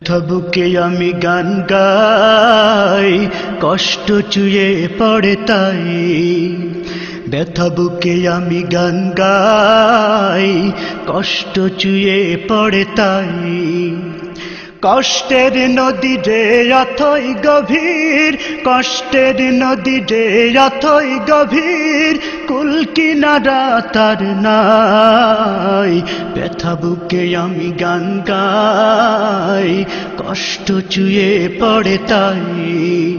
তবুকে আমি গান গাই, কষ্ট চুয়ে পড়ে তাই। ব্যথা বুকে আমি গান গাই, কষ্ট চুয়ে পড়ে তাই। কষ্টের নদী রে অথই গভীর, কষ্টের নদী রে অথই গভীর, কুল কিনারা তার নাই। ব্যথা বুকে আমি গান গাই, কষ্ট চুয়ে পড়ে তাই।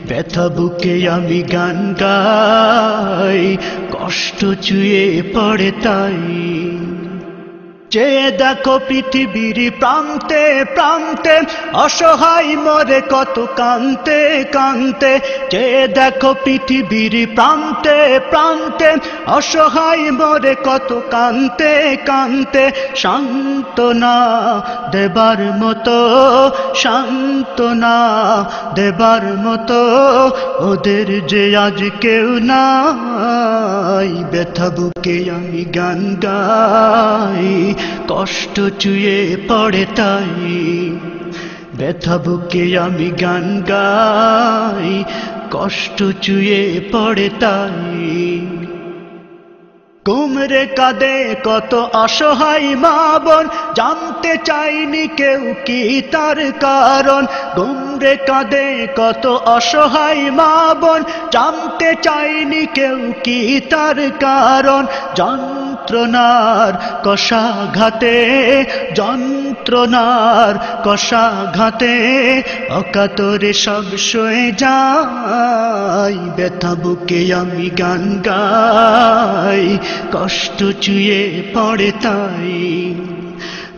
ব্যথা বুকে আমি গান গাই, কষ্ট চুয়ে পড়ে তাই। চেয়ে দেখো পৃথিবীর প্রান্তে প্রান্তে, অসহায় মরে কত কান্তে কান্তে। চেয়ে দেখো পৃথিবীর প্রান্তে প্রান্তে, অসহায় মরে কত কান্তে কান্তে। সান্ত্বনা দেবার মতো, সান্ত্বনা দেবার মতো ওদের যে আজ কেউ নাই। ব্যথা বুকে আমি গান গাই, কষ্ট চুয়ে পড়ে তাই। ব্যথা বুকে আমি গান গাই, কষ্ট চুয়ে পড়ে তাই। কুমড়ে কাঁদে কত অসহায় মা বোন, জানতে চাইনি কেউ কি তার কারণ। কুমড়ে কাঁদে কত অসহায় মা বোন, জানতে চাইনি কেউ কি তার কারণ। যন্ত্রণার কষাঘাতে, যন্ত্রণার কষাঘাতে, অকাতরে সব সয়ে যায়। ব্যথা বুকে আমি গান গাই, কষ্ট চুয়ে পড়ে তাই।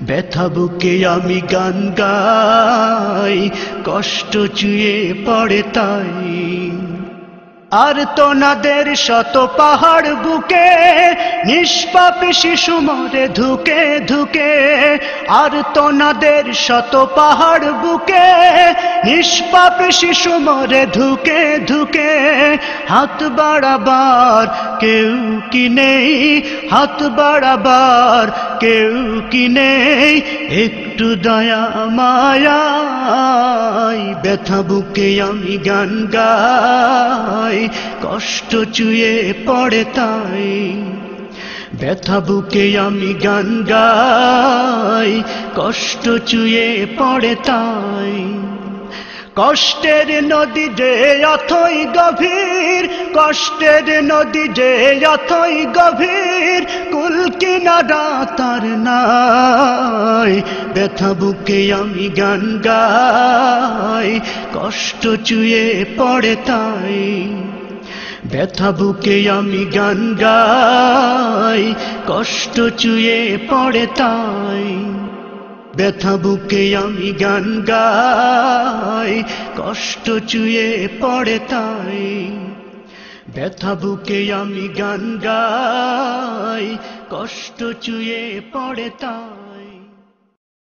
ব্যথা বুকে আমি গান গাই, কষ্ট চুয়ে পড়ে তাই। আর তোনাদের শত পাহাড় বুকে, নিষ্পাপ শিশু মরে ধুকে ধুকে। আর তোনাদের শত পাহাড় বুকে, নিষ্পাপ শিশু মরে ধুকে ধুকে। হাত বাড়াবার কেউ কি নেই, হাত বাড়াবার কেউ কি নেই, একটু দয়া মায়াই। ব্যথা বুকে আমি গান গাই, কষ্ট চুয়ে পড়ে তাই। ব্যথা বুকে আমি গান গাই, কষ্ট চুয়ে পড়ে তাই। কষ্টের নদী যে অথই গভীর, কষ্টের নদী যে অথই গভীর, কুল কিনারা তার নাই। ব্যথা বুকে আমি গান গাই, কষ্ট চুয়ে পড়ে তাই। ব্যথা বুকে আমি গান গাই, কষ্ট চুয়ে পড়ে তাই। ব্যথা বুকে আমি গান গাই, কষ্ট চুয়ে পড়ে তাই। ব্যথা বুকে আমি গান গাই, কষ্ট চুয়ে পড়ে তাই।